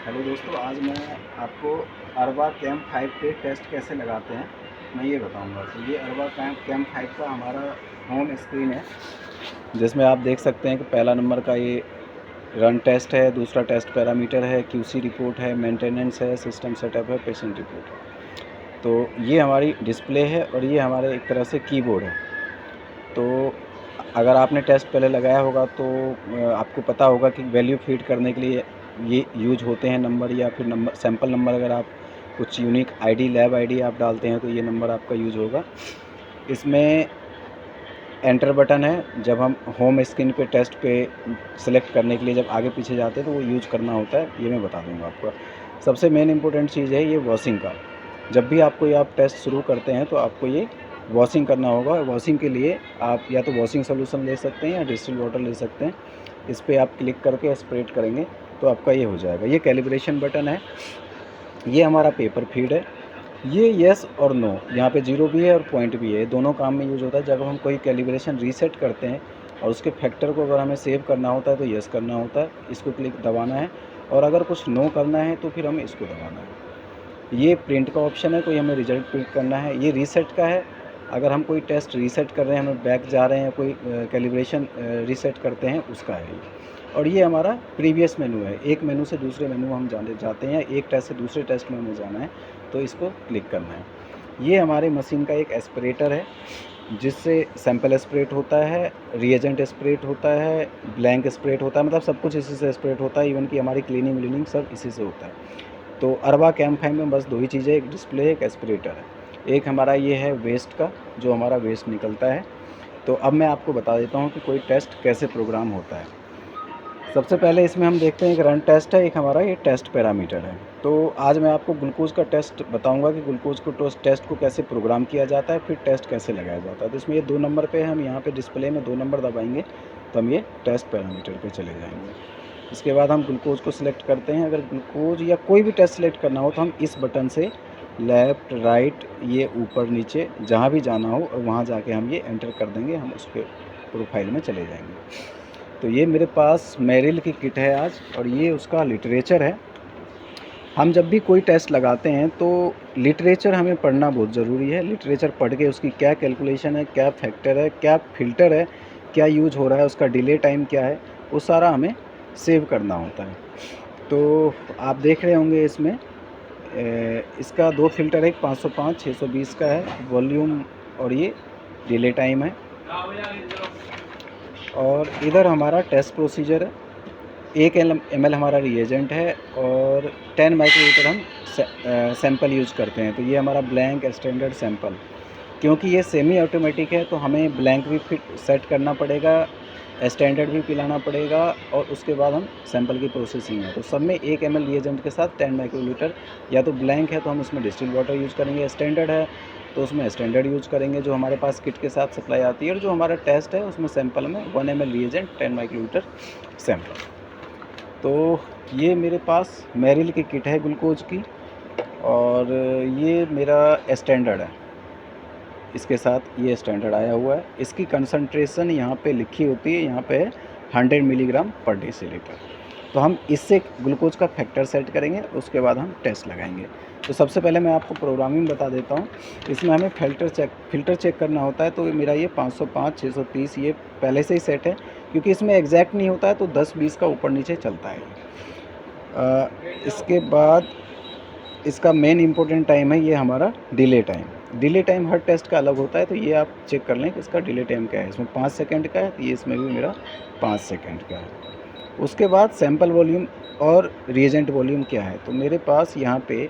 Hello दोस्तों, आज मैं आपको अरबा कैंप 5 पे टेस्ट कैसे लगाते हैं मैं ये बताऊंगा। तो ये अरबा कैंप 5 का हमारा होम स्क्रीन है, जिसमें आप देख सकते हैं कि पहला नंबर का ये रन टेस्ट है, दूसरा टेस्ट पैरामीटर है, क्यूसी रिपोर्ट है, मेंटेनेंस है, सिस्टम सेटअप है, पेशेंट रिपोर्ट है। तो ये हमारी डिस्प्ले है और ये हमारे एक तरह से कीबोर्ड है। तो अगर आपने टेस्ट पहले लगाया होगा तो आपको पता होगा कि वैल्यू फीड करने के लिए ये यूज होते हैं नंबर, या फिर नंबर सैंपल नंबर। अगर आप कुछ यूनिक आईडी, लैब आईडी आप डालते हैं तो ये नंबर आपका यूज होगा। इसमें एंटर बटन है, जब हम होम स्क्रीन पे टेस्ट पे सेलेक्ट करने के लिए जब आगे पीछे जाते हैं तो वो यूज करना होता है, ये मैं बता दूंगा आपको। सबसे मेन इंपॉर्टेंट चीज़ है ये वॉशिंग का। जब भी आपको आप टेस्ट शुरू करते हैं तो आपको ये वॉशिंग करना होगा। वॉशिंग के लिए आप या तो वॉशिंग सोल्यूशन ले सकते हैं या डिस्टिल वाटर ले सकते हैं। इस पर आप क्लिक करके स्प्रेड करेंगे तो आपका ये हो जाएगा। ये कैलिब्रेशन बटन है, ये हमारा पेपर फीड है, ये येस और नो, यहाँ पे जीरो भी है और पॉइंट भी है, दोनों काम में यूज़ होता है। जब हम कोई कैलिब्रेशन रीसेट करते हैं और उसके फैक्टर को अगर हमें सेव करना होता है तो येस करना होता है, इसको क्लिक दबाना है। और अगर कुछ नो करना है तो फिर हमें इसको दबाना है। ये प्रिंट का ऑप्शन है, कोई हमें रिजल्ट प्रिंट करना है। ये रीसेट का है, अगर हम कोई टेस्ट रीसेट कर रहे हैं, हमें बैक जा रहे हैं, कोई कैलिब्रेशन रीसेट करते हैं, उसका है ये। और ये हमारा प्रीवियस मेनू है, एक मेनू से दूसरे मेनू हम जाते हैं, एक टेस्ट से दूसरे टेस्ट में हमें जाना है तो इसको क्लिक करना है। ये हमारे मशीन का एक एस्पिरेटर है, जिससे सैंपल स्प्रेट होता है, रिएजेंट स्प्रेट होता है, ब्लैंक स्प्रेट होता है, मतलब सब कुछ इसी से स्प्रेट होता है। इवन कि हमारी क्लीनिंग व्लीनिंग सब इसी से होता है। तो अरबा कैंप 5 में बस दो ही चीज़ें, एक डिस्प्ले, एक एस्पिरेटर है। एक हमारा ये है वेस्ट का, जो हमारा वेस्ट निकलता है। तो अब मैं आपको बता देता हूँ कि कोई टेस्ट कैसे प्रोग्राम होता है। सबसे पहले इसमें हम देखते हैं एक रन टेस्ट है, एक हमारा ये टेस्ट पैरामीटर है। तो आज मैं आपको ग्लूकोज का टेस्ट बताऊंगा कि ग्लूकोज को टेस्ट को कैसे प्रोग्राम किया जाता है, फिर टेस्ट कैसे लगाया जाता है। तो इसमें ये 2 नंबर पे हम यहाँ पे डिस्प्ले में 2 नंबर दबाएंगे तो हम ये टेस्ट पैरामीटर पे चले जाएंगे। इसके बाद हम ग्लूकोज को सिलेक्ट करते हैं। अगर ग्लूकोज या कोई भी टेस्ट सेलेक्ट करना हो तो हम इस बटन से लेफ़्ट, राइट, ये ऊपर नीचे जहाँ भी जाना हो और वहाँ जाके हम ये एंटर कर देंगे, हम उस पर प्रोफाइल में चले जाएंगे। तो ये मेरे पास मेरिल की किट है आज, और ये उसका लिटरेचर है। हम जब भी कोई टेस्ट लगाते हैं तो लिटरेचर हमें पढ़ना बहुत ज़रूरी है। लिटरेचर पढ़ के उसकी क्या कैलकुलेशन है, क्या फैक्टर है, क्या फ़िल्टर है, क्या यूज हो रहा है, उसका डिले टाइम क्या है, वो सारा हमें सेव करना होता है। तो आप देख रहे होंगे इसमें इसका 2 फ़िल्टर है, एक 505 620 का है वॉल्यूम, और ये डिले टाइम है। और इधर हमारा टेस्ट प्रोसीजर है, 1 ml हमारा रिएजेंट है और 10 माइक्रोलीटर हम सैंपल यूज़ करते हैं। तो ये हमारा ब्लैंक स्टैंडर्ड सैंपल, क्योंकि ये सेमी ऑटोमेटिक है तो हमें ब्लैंक भी फिट सेट करना पड़ेगा, स्टैंडर्ड भी पिलाना पड़ेगा, और उसके बाद हम सैंपल की प्रोसेसिंग है। तो सब में 1 ml रिएजेंट के साथ 10 माइक्रोलीटर, या तो ब्लैंक है तो हम उसमें डिस्टिल वाटर यूज़ करेंगे, स्टैंडर्ड है तो उसमें स्टैंडर्ड यूज़ करेंगे जो हमारे पास किट के साथ सप्लाई आती है। और जो हमारा टेस्ट है उसमें सैंपल में 1 ml रिएजेंट 10 माइक्रोलीटर सैंपल। तो ये मेरे पास मेरिल की किट है ग्लूकोज की, और ये मेरा स्टैंडर्ड है, इसके साथ ये स्टैंडर्ड आया हुआ है। इसकी कंसंट्रेशन यहाँ पे लिखी होती है, यहाँ पे 100 मिलीग्राम पर डेसीलीटर। तो हम इससे ग्लूकोज का फैक्टर सेट करेंगे, उसके बाद हम टेस्ट लगाएंगे। तो सबसे पहले मैं आपको प्रोग्रामिंग बता देता हूँ। इसमें हमें फ़िल्टर चेक करना होता है। तो मेरा ये 505 630 ये पहले से ही सेट है, क्योंकि इसमें एग्जैक्ट नहीं होता है तो 10-20 का ऊपर नीचे चलता है। इसके बाद इसका मेन इम्पोर्टेंट टाइम है ये हमारा डिले टाइम। डिले टाइम हर टेस्ट का अलग होता है, तो ये आप चेक कर लें कि इसका डिले टाइम क्या है। इसमें 5 सेकंड का है, तो ये इसमें भी मेरा 5 सेकंड का है। उसके बाद सैंपल वॉल्यूम और रिएजेंट वॉल्यूम क्या है। तो मेरे पास यहाँ पे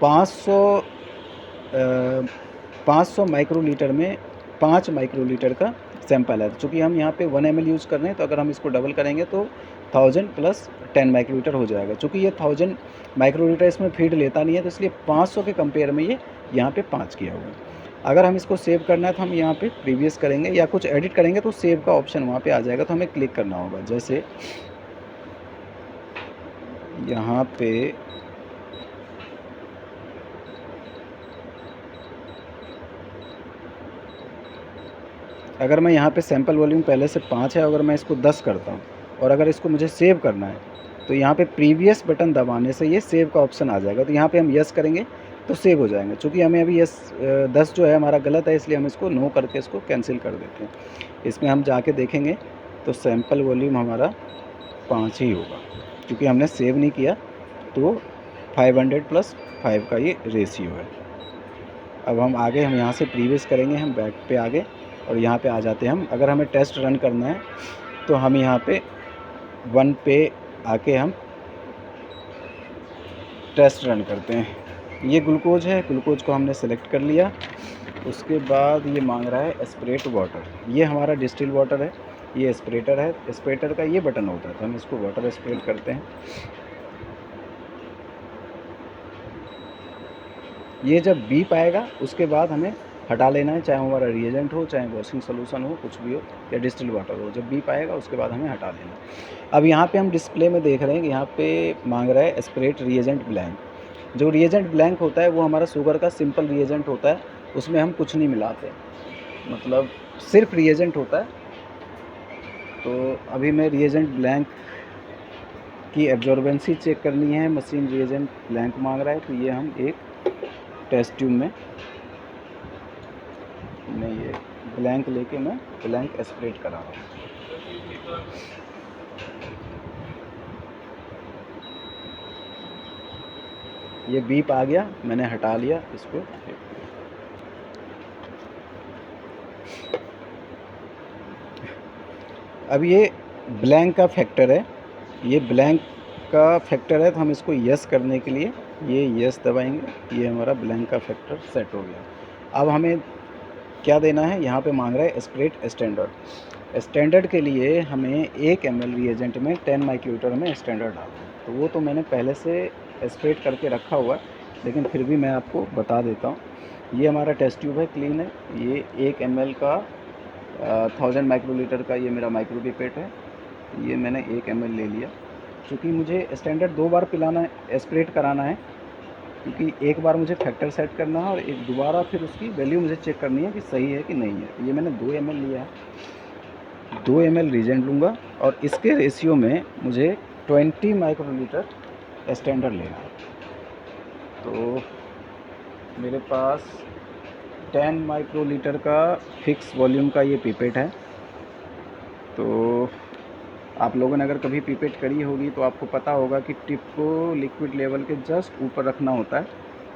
500 माइक्रोलीटर में 5 माइक्रोलीटर का सैंपल है। चूँकि हम यहाँ पे 1 ml यूज़ कर रहे हैं, तो अगर हम इसको डबल करेंगे तो 1000 प्लस 10 माइक्रोलीटर हो जाएगा। चूँकि ये 1000 माइक्रोलीटर इसमें फीड लेता नहीं है, तो इसलिए 500 के कंपेयर में ये यहाँ पे 5 किया हुआ है। अगर हम इसको सेव करना है तो हम यहाँ पे प्रीवियस करेंगे या कुछ एडिट करेंगे तो सेव का ऑप्शन वहाँ पे आ जाएगा, तो हमें क्लिक करना होगा। जैसे यहाँ पे अगर मैं यहाँ पे सैंपल वॉल्यूम पहले से 5 है, अगर मैं इसको 10 करता हूँ और अगर इसको मुझे सेव करना है तो यहाँ पे प्रीवियस बटन दबाने से ये सेव का ऑप्शन आ जाएगा। तो यहाँ पे हम यस करेंगे तो सेव हो जाएंगे। चूँकि हमें अभी यस 10 जो है हमारा गलत है, इसलिए हम इसको नो करके इसको कैंसिल कर देते हैं। इसमें हम जाके देखेंगे तो सैंपल वॉल्यूम हमारा 5 ही होगा, क्योंकि हमने सेव नहीं किया। तो 500+5 का ये रेशियो है। अब हम आगे हम यहाँ से प्रीवियस करेंगे, हम बैक पे आगे और यहाँ पे आ जाते हैं हम। अगर हमें टेस्ट रन करना है तो हम यहाँ पे 1 पे आके हम टेस्ट रन करते हैं। ये ग्लूकोज है, ग्लूकोज को हमने सेलेक्ट कर लिया। उसके बाद ये मांग रहा है एस्पिरेट वाटर। ये हमारा डिस्टिल वाटर है, ये एस्पिरेटर है। एस्पिरेटर का ये बटन होता है, तो हम इसको वाटर एस्पिरेट करते हैं। ये जब बीप आएगा उसके बाद हमें हटा लेना है, चाहे हमारा रिएजेंट हो, चाहे वॉशिंग सोल्यूशन हो, कुछ भी हो, या डिस्टिल वाटर हो। जब बीप आएगा उसके बाद हमें हटा लेना है। अब यहाँ पे हम डिस्प्ले में देख रहे हैं कि यहाँ पे मांग रहा है एस्पिरेट रिएजेंट ब्लैंक। जो रिएजेंट ब्लैंक होता है वो हमारा शुगर का सिंपल रिएजेंट होता है, उसमें हम कुछ नहीं मिलाते, मतलब सिर्फ रिएजेंट होता है। तो अभी मैं रिएजेंट ब्लैंक की एब्जॉर्बेंसी चेक करनी है। मशीन रिएजेंट ब्लैंक मांग रहा है, तो ये हम एक टेस्ट ट्यूब में ये ब्लैंक लेके मैं ब्लैंक एस्पिरेट करा रहा हूँ। ये बीप आ गया, मैंने हटा लिया इसको। अब ये ब्लैंक का फैक्टर है, ये ब्लैंक का फैक्टर है, तो हम इसको यस करने के लिए ये यस दबाएंगे। ये हमारा ब्लैंक का फैक्टर सेट हो गया। अब हमें क्या देना है, यहाँ पे मांग रहा है एस्पिरेट स्टैंडर्ड। स्टैंडर्ड के लिए हमें 1 ml रिएजेंट में 10 माइक्रोलीटर में स्टैंडर्ड डालना है। तो वो तो मैंने पहले से एस्पिरेट करके रखा हुआ है, लेकिन फिर भी मैं आपको बता देता हूँ। ये हमारा टेस्ट ट्यूब है, क्लीन है। ये 1 ml का 1000 माइक्रोलीटर का ये मेरा माइक्रो पिपेट है। ये मैंने 1 ml ले लिया। क्योंकि मुझे स्टैंडर्ड 2 बार पिलाना है, एस्पिरेट कराना है, क्योंकि एक बार मुझे फैक्टर सेट करना है और एक दोबारा फिर उसकी वैल्यू मुझे चेक करनी है कि सही है कि नहीं है। ये मैंने 2 ml लिया है, 2 ml रिएजेंट लूँगा और इसके रेशियो में मुझे 20 माइक्रोलीटर स्टैंडर्ड लेना है। तो मेरे पास 10 माइक्रोलीटर का फिक्स वॉल्यूम का ये पिपेट है। तो आप लोगों ने अगर कभी पिपेट करी होगी तो आपको पता होगा कि टिप को लिक्विड लेवल के जस्ट ऊपर रखना होता है,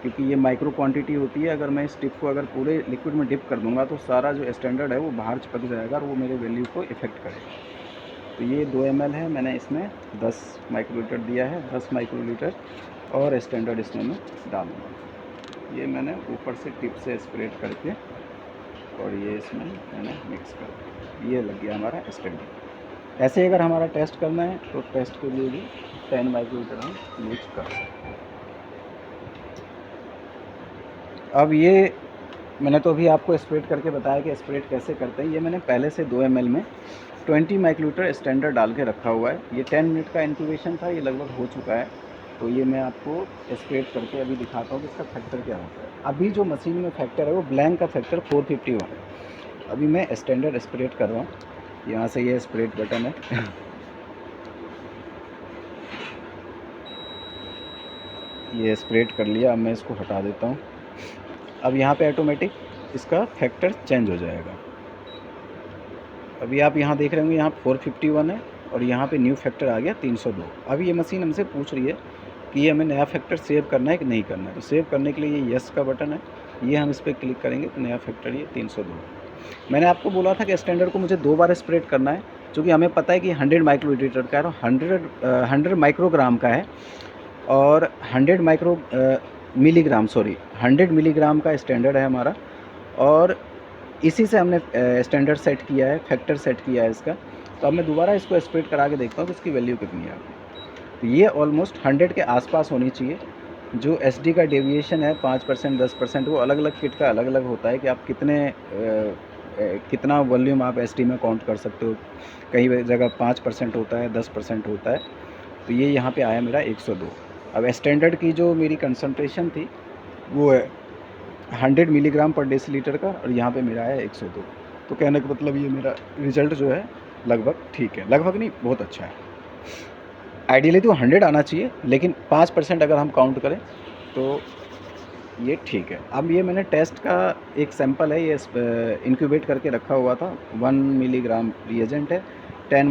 क्योंकि ये माइक्रो क्वांटिटी होती है। अगर मैं इस टिप को अगर पूरे लिक्विड में डिप कर दूंगा तो सारा जो स्टैंडर्ड है वो बाहर चिपक जाएगा और वो मेरे वैल्यू को इफ़ेक्ट करेगा। तो ये 2 ml है, मैंने इसमें 10 माइक्रोलीटर दिया है, 10 माइक्रोलीटर और स्टैंडर्ड इसमें मैं डालूँगा। ये मैंने ऊपर से टिप से स्प्रेड करके और ये इसमें मैंने मिक्स कर दिया। ये लग गया हमारा स्टैंडर्ड। ऐसे अगर हमारा टेस्ट करना है तो टेस्ट के लिए भी 10 माइक्रोलीटर हम यूज कर सकते हैं। अब ये मैंने तो अभी आपको स्प्रेड करके बताया कि स्प्रेड कैसे करते हैं। ये मैंने पहले से 2 ml में 20 माइक्रोलीटर स्टैंडर्ड डाल के रखा हुआ है। ये 10 मिनट का इंक्यूबेशन था, ये लगभग हो चुका है। तो ये मैं आपको स्प्रेड करके अभी दिखाता हूँ कि इसका फैक्टर क्या होता है। अभी जो मशीन में फैक्टर है वो ब्लैंक का फैक्टर 451 है। अभी मैं स्टैंडर्ड स्प्रेड कर रहा हूँ। यहाँ से ये स्प्रेड बटन है, ये स्प्रेड कर लिया। अब मैं इसको हटा देता हूँ। अब यहाँ पे ऑटोमेटिक इसका फैक्टर चेंज हो जाएगा। अभी आप यहाँ देख रहे होंगे, यहाँ 451 है और यहाँ पे न्यू फैक्टर आ गया 302। अभी ये मशीन हमसे पूछ रही है कि ये हमें नया फैक्टर सेव करना है कि नहीं करना है। तो सेव करने के लिए ये यस का बटन है, ये हम इस पर क्लिक करेंगे तो नया फैक्टर ये 302। मैंने आपको बोला था कि स्टैंडर्ड को मुझे 2 बार स्प्रेड करना है, क्योंकि हमें पता है कि 100 माइक्रोलीटर का है, 100 माइक्रोग्राम का है और 100 मिलीग्राम का स्टैंडर्ड है हमारा। और इसी से हमने स्टैंडर्ड सेट किया है, फैक्टर सेट किया है इसका। तो अब मैं दोबारा इसको स्प्रेड करा के देखता हूँ कि इसकी वैल्यू कितनी है। तो ये ऑलमोस्ट 100 के आसपास होनी चाहिए। जो एसडी का डेविएशन है 5% 10%, वो अलग अलग किट का अलग अलग होता है कि आप कितना वॉल्यूम आप एसडी में काउंट कर सकते हो। कई जगह 5% होता है, 10% होता है। तो ये यहाँ पे आया मेरा 102। अब स्टैंडर्ड की जो मेरी कंसंट्रेशन थी वो है 100 मिलीग्राम पर डेसीलीटर का और यहाँ पे मेरा है 102। तो कहने का मतलब ये मेरा रिज़ल्ट जो है लगभग ठीक है, लगभग नहीं बहुत अच्छा है। आइडियली तो 100 आना चाहिए, लेकिन 5% अगर हम काउंट करें तो ये ठीक है। अब ये मैंने टेस्ट का एक सैंपल है, ये इंक्यूबेट करके रखा हुआ था। 1 मिलीग्राम रिएजेंट है, 10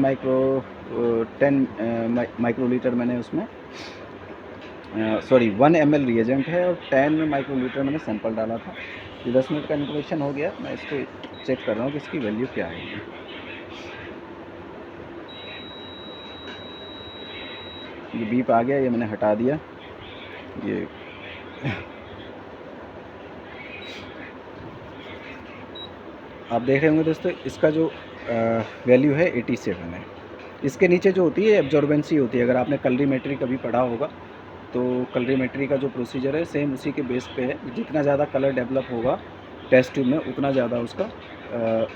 माइक्रोलीटर मैंने उसमें सॉरी 1 ml रिएजेंट है और 10 माइक्रोलीटर मैंने सैंपल डाला था। ये 10 मिनट का इंक्यूबेशन हो गया। मैं इसको चेक कर रहा हूँ कि इसकी वैल्यू क्या है। ये बीप आ गया, ये मैंने हटा दिया। ये आप देख रहे होंगे दोस्तों, इसका जो वैल्यू है 87 है। इसके नीचे जो होती है एब्जॉर्बेंसी होती है। अगर आपने कलरीमेट्री कभी पढ़ा होगा तो कलरीमेट्री का जो प्रोसीजर है सेम उसी के बेस पे है। जितना ज़्यादा कलर डेवलप होगा टेस्ट ट्यूब में उतना ज़्यादा उसका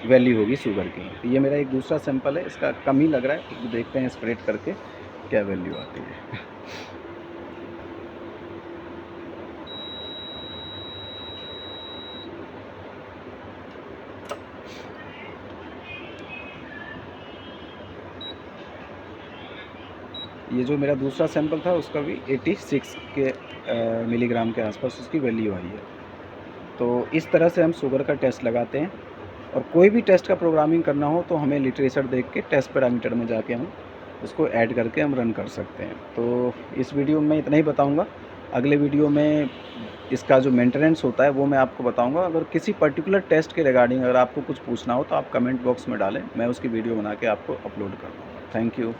वैल्यू होगी शुगर की। तो ये मेरा एक दूसरा सैंपल है, इसका कम ही लग रहा है, तो देखते हैं स्प्रेड करके क्या वैल्यू आती है। ये जो मेरा दूसरा सैंपल था उसका भी 86 के मिलीग्राम के आसपास उसकी वैल्यू आई है। तो इस तरह से हम शुगर का टेस्ट लगाते हैं। और कोई भी टेस्ट का प्रोग्रामिंग करना हो तो हमें लिटरेचर देख के टेस्ट पैरामीटर में जाके हम उसको ऐड करके हम रन कर सकते हैं। तो इस वीडियो में इतना ही बताऊंगा। अगले वीडियो में इसका जो मेंटेनेंस होता है वो मैं आपको बताऊंगा। अगर किसी पर्टिकुलर टेस्ट के रिगार्डिंग अगर आपको कुछ पूछना हो तो आप कमेंट बॉक्स में डालें, मैं उसकी वीडियो बना के आपको अपलोड कर दूँगा। Thank you.